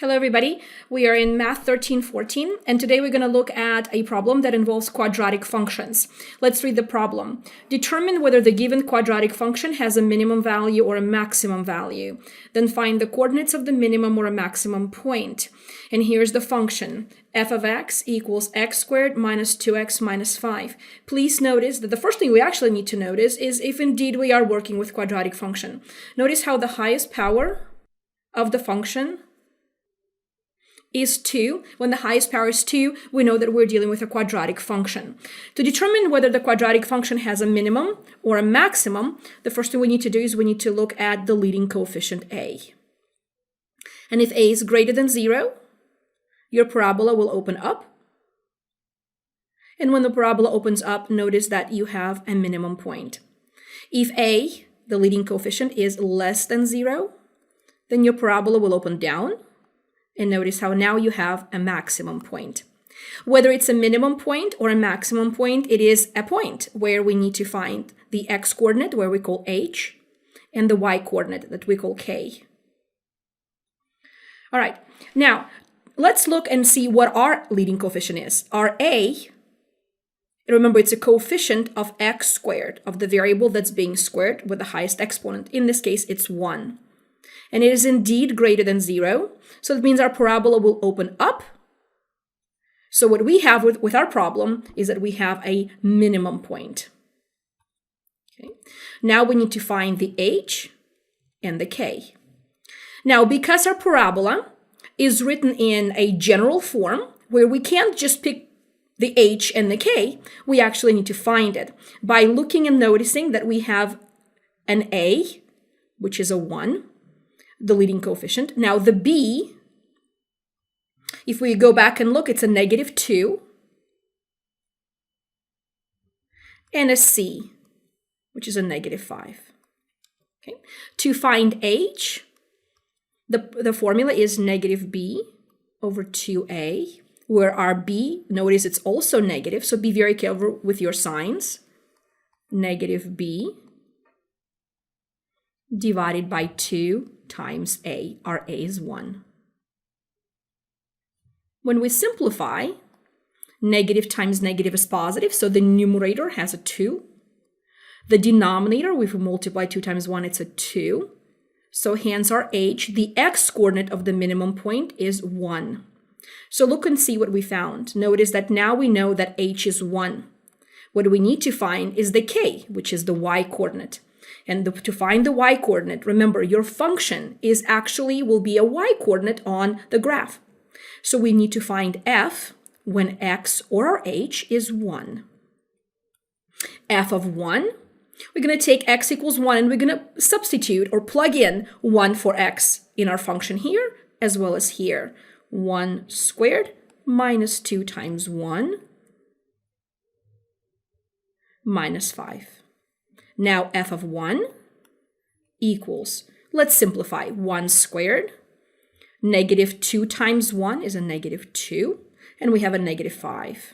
Hello everybody, we are in Math 1314 and today we're going to look at a problem that involves quadratic functions. Let's read the problem. Determine whether the given quadratic function has a minimum value or a maximum value. Then find the coordinates of the minimum or a maximum point. And here's the function. F of x equals x squared minus 2x minus 5. Please notice that the first thing we actually need to notice is if indeed we are working with quadratic function. Notice how the highest power of the function is 2. When the highest power is 2, we know that we're dealing with a quadratic function. To determine whether the quadratic function has a minimum or a maximum, the first thing we need to do is we need to look at the leading coefficient a. And if a is greater than 0, your parabola will open up. And when the parabola opens up, notice that you have a minimum point. If a, the leading coefficient, is less than 0, then your parabola will open down. And notice how now you have a maximum point. Whether it's a minimum point or a maximum point, it is a point where we need to find the x-coordinate, where we call h, and the y-coordinate that we call k. All right, now let's look and see what our leading coefficient is. Our a, remember, it's a coefficient of x squared, of the variable that's being squared with the highest exponent. In this case, it's 1. And it is indeed greater than 0. So that means our parabola will open up. So what we have with our problem is that we have a minimum point. Okay. Now we need to find the h and the k. Now, because our parabola is written in a general form where we can't just pick the h and the k, we actually need to find it by looking and noticing that we have an a, which is a 1. The leading coefficient. Now the b, if we go back and look, it's a negative 2. And a c, which is a negative 5. Okay. To find h, the formula is negative b over 2a, where our b, notice it's also negative, so be very careful with your signs. Negative b divided by 2 times a. Our a is 1. When we simplify, negative times negative is positive, so the numerator has a 2. The denominator, if we multiply 2 times 1, it's a 2. So hence our h, the x-coordinate of the minimum point, is 1. So look and see what we found. Notice that now we know that h is 1. What we need to find is the k, which is the y-coordinate. And to find the y-coordinate, remember, your function will be a y-coordinate on the graph. So we need to find f when x or our h is 1. F of 1, we're going to take x equals 1 and we're going to substitute or plug in 1 for x in our function here as well as here. 1 squared minus 2 times 1 minus 5. Now f of 1 equals, let's simplify, 1 squared. Negative 2 times 1 is a negative 2, and we have a negative 5.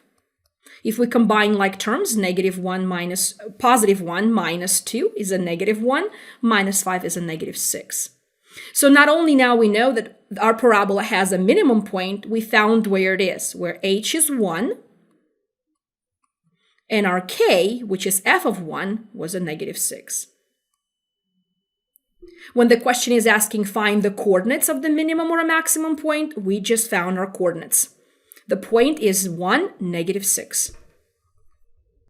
If we combine like terms, negative 1 minus positive 1 minus 2 is a negative 1, minus 5 is a negative 6. So not only now we know that our parabola has a minimum point, we found where it is, where h is 1, and our k, which is f of 1, was a negative 6. When the question is asking find the coordinates of the minimum or a maximum point, we just found our coordinates. The point is 1, negative 6.